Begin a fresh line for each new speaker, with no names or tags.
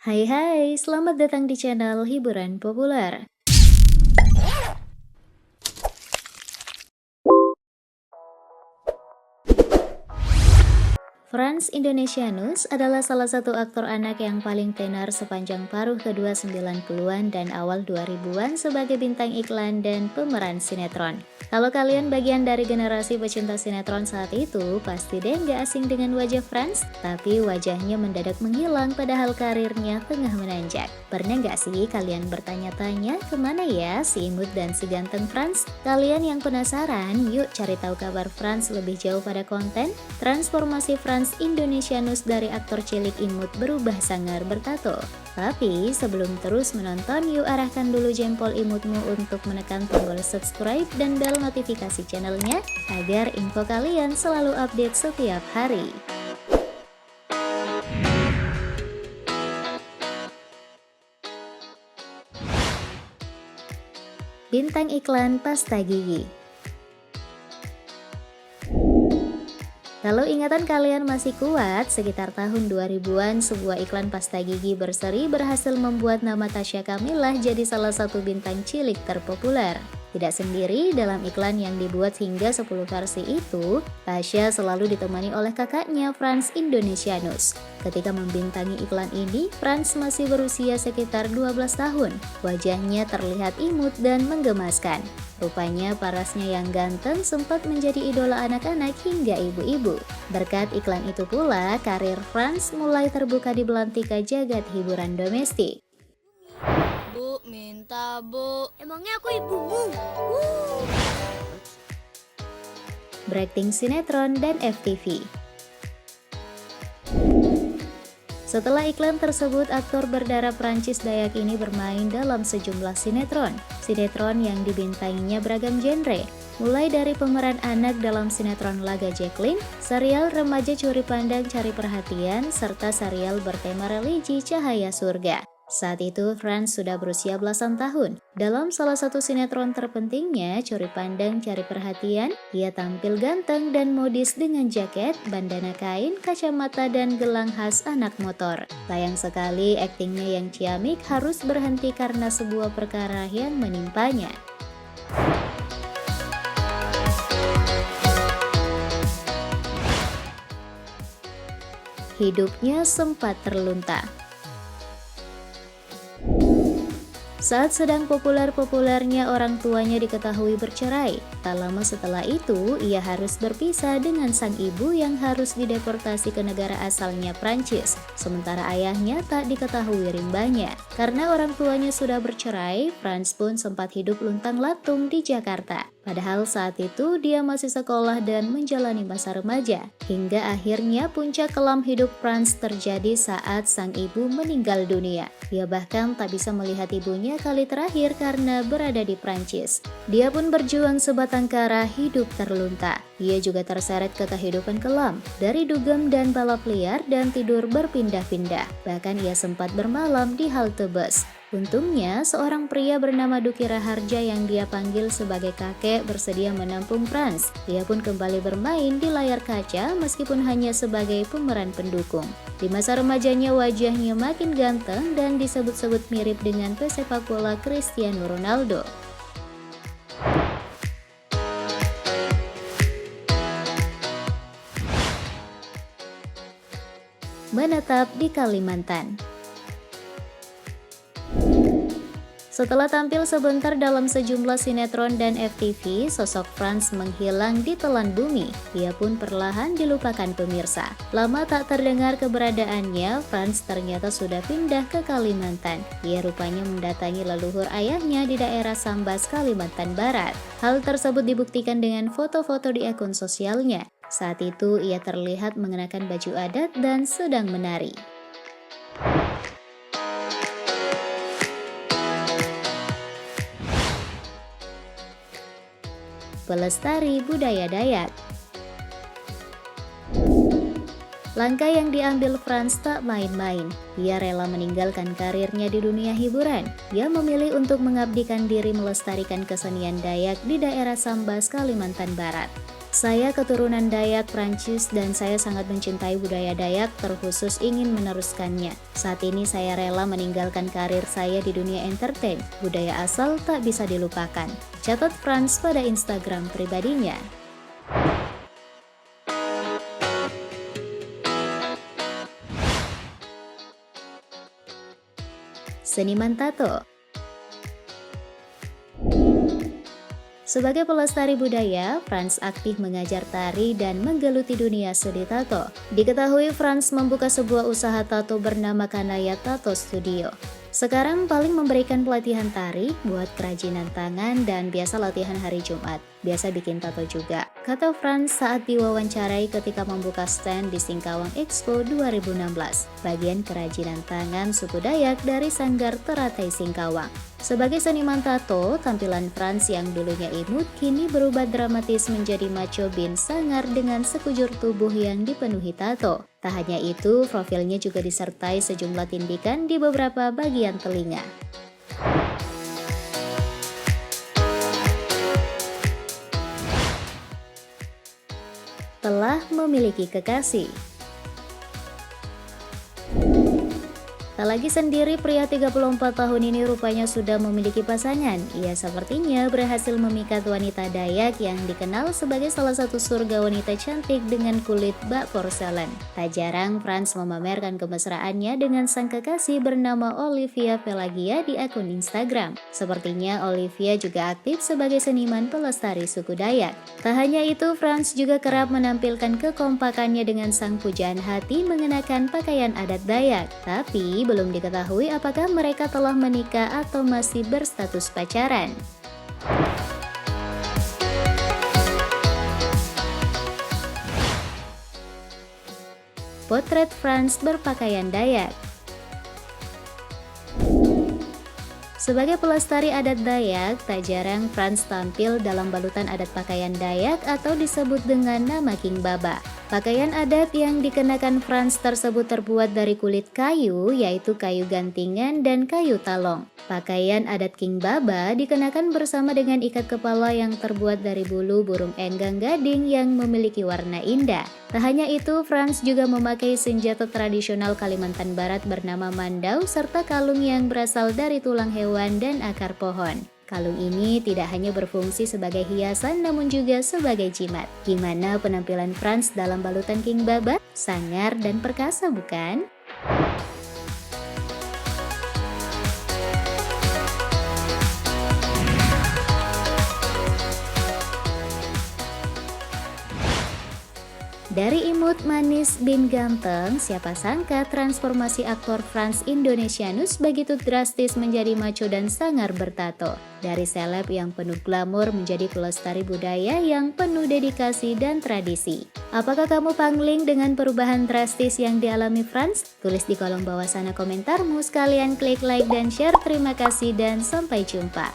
Hai hai, selamat datang di channel Hiburan Populer. Franz Indonesianus adalah salah satu aktor anak yang paling tenar sepanjang paruh kedua 90-an dan awal 2000-an sebagai bintang iklan dan pemeran sinetron. Kalau kalian bagian dari generasi pecinta sinetron saat itu, pasti deh nggak asing dengan wajah Franz, tapi wajahnya mendadak menghilang padahal karirnya tengah menanjak. Pernah nggak sih kalian bertanya-tanya kemana ya si imut dan si ganteng Franz? Kalian yang penasaran, yuk cari tahu kabar Franz lebih jauh pada konten. Transformasi Franz Indonesianus dari aktor cilik imut berubah sangar bertato. Tapi sebelum terus menonton, yuk arahkan dulu jempol imutmu untuk menekan tombol subscribe dan bel notifikasi channelnya agar info kalian selalu update setiap hari. Bintang iklan pasta gigi. Kalau ingatan kalian masih kuat, sekitar tahun 2000-an sebuah iklan pasta gigi berseri berhasil membuat nama Tasya Kamilah jadi salah satu bintang cilik terpopuler. Tidak sendiri, dalam iklan yang dibuat hingga 10 versi itu, Tasya selalu ditemani oleh kakaknya Franz Indonesianus. Ketika membintangi iklan ini, Franz masih berusia sekitar 12 tahun. Wajahnya terlihat imut dan menggemaskan. Rupanya parasnya yang ganteng sempat menjadi idola anak-anak hingga ibu-ibu. Berkat iklan itu pula, karir Franz mulai terbuka di belantika jagat hiburan domestik.
Bu, minta bu.
Emangnya aku ibumu?
Berakting sinetron dan FTV. Setelah iklan tersebut, aktor berdarah Prancis Dayak ini bermain dalam sejumlah sinetron. Sinetron yang dibintanginya beragam genre, mulai dari pemeran anak dalam sinetron Laga Jacqueline, serial remaja Curi Pandang Cari Perhatian, serta serial bertema religi Cahaya Surga. Saat itu, Franz sudah berusia belasan tahun. Dalam salah satu sinetron terpentingnya, Curi Pandang Cari Perhatian, ia tampil ganteng dan modis dengan jaket, bandana kain, kacamata, dan gelang khas anak motor. Sayang sekali, aktingnya yang ciamik harus berhenti karena sebuah perkara yang menimpanya. Hidupnya sempat terlunta. Saat sedang populer-populernya, orang tuanya diketahui bercerai. Tak lama setelah itu, ia harus berpisah dengan sang ibu yang harus dideportasi ke negara asalnya Prancis. Sementara ayahnya tak diketahui rimbanya. Karena orang tuanya sudah bercerai, Franz pun sempat hidup luntang-lantung di Jakarta. Padahal saat itu dia masih sekolah dan menjalani masa remaja. Hingga akhirnya puncak kelam hidup Franz terjadi saat sang ibu meninggal dunia. Dia bahkan tak bisa melihat ibunya kali terakhir karena berada di Prancis. Dia pun berjuang sebatang kara hidup terlunta. Ia juga terseret ke kehidupan kelam, dari dugem dan balap liar dan tidur berpindah-pindah. Bahkan ia sempat bermalam di halte bus. Untungnya, seorang pria bernama Duki Raharja yang dia panggil sebagai kakek bersedia menampung Franz. Ia pun kembali bermain di layar kaca meskipun hanya sebagai pemeran pendukung. Di masa remajanya wajahnya makin ganteng dan disebut-sebut mirip dengan pesepak bola Cristiano Ronaldo. Menetap di Kalimantan. Setelah tampil sebentar dalam sejumlah sinetron dan FTV, sosok Franz menghilang di telan bumi. Ia pun perlahan dilupakan pemirsa. Lama tak terdengar keberadaannya, Franz ternyata sudah pindah ke Kalimantan. Ia rupanya mendatangi leluhur ayahnya di daerah Sambas, Kalimantan Barat. Hal tersebut dibuktikan dengan foto-foto di akun sosialnya. Saat itu ia terlihat mengenakan baju adat dan sedang menari. Pelestari budaya Dayak. Langkah yang diambil Franz tak main-main. Ia rela meninggalkan karirnya di dunia hiburan. Ia memilih untuk mengabdikan diri melestarikan kesenian Dayak di daerah Sambas, Kalimantan Barat. Saya keturunan Dayak Prancis dan saya sangat mencintai budaya Dayak, terkhusus ingin meneruskannya. Saat ini saya rela meninggalkan karir saya di dunia entertain. Budaya asal tak bisa dilupakan. Catat Frans pada Instagram pribadinya. Seniman tato. Sebagai pelestari budaya, Frans aktif mengajar tari dan menggeluti dunia seni tato. Diketahui Frans membuka sebuah usaha tato bernama Kanaya Tato Studio. Sekarang paling memberikan pelatihan tari, buat kerajinan tangan, dan biasa latihan hari Jumat. Biasa bikin tato juga, kata Frans saat diwawancarai ketika membuka stand di Singkawang Expo 2016, bagian kerajinan tangan suku Dayak dari Sanggar Teratai Singkawang. Sebagai seniman tato, tampilan Frans yang dulunya imut kini berubah dramatis menjadi macho bin sangar dengan sekujur tubuh yang dipenuhi tato. Tak hanya itu, profilnya juga disertai sejumlah tindikan di beberapa bagian telinga. Telah memiliki kekasih. Tak lagi sendiri, pria 34 tahun ini rupanya sudah memiliki pasangan. Ia sepertinya berhasil memikat wanita Dayak yang dikenal sebagai salah satu surga wanita cantik dengan kulit bak porselen. Tak jarang Frans memamerkan kemesraannya dengan sang kekasih bernama Olivia Pelagia di akun Instagram. Sepertinya Olivia juga aktif sebagai seniman pelestari suku Dayak. Tak hanya itu, Frans juga kerap menampilkan kekompakannya dengan sang pujaan hati mengenakan pakaian adat Dayak. Tapi belum diketahui apakah mereka telah menikah atau masih berstatus pacaran. Potret Frans berpakaian Dayak. Sebagai pelestari adat Dayak, tak jarang Frans tampil dalam balutan adat pakaian Dayak atau disebut dengan nama King Baba. Pakaian adat yang dikenakan Frans tersebut terbuat dari kulit kayu, yaitu kayu gantingan dan kayu talong. Pakaian adat King Baba dikenakan bersama dengan ikat kepala yang terbuat dari bulu burung enggang gading yang memiliki warna indah. Tak hanya itu, Frans juga memakai senjata tradisional Kalimantan Barat bernama mandau serta kalung yang berasal dari tulang hewan dan akar pohon. Kalung ini tidak hanya berfungsi sebagai hiasan namun juga sebagai jimat. Gimana penampilan Frans dalam balutan King Baba? Sangar dan perkasa, bukan? Dari imut, manis, bin ganteng, siapa sangka transformasi aktor Frans Indonesianus begitu drastis menjadi macho dan sangar bertato. Dari seleb yang penuh glamor menjadi pelestari budaya yang penuh dedikasi dan tradisi. Apakah kamu pangling dengan perubahan drastis yang dialami Frans? Tulis di kolom bawah sana komentarmu, sekalian klik like dan share. Terima kasih dan sampai jumpa.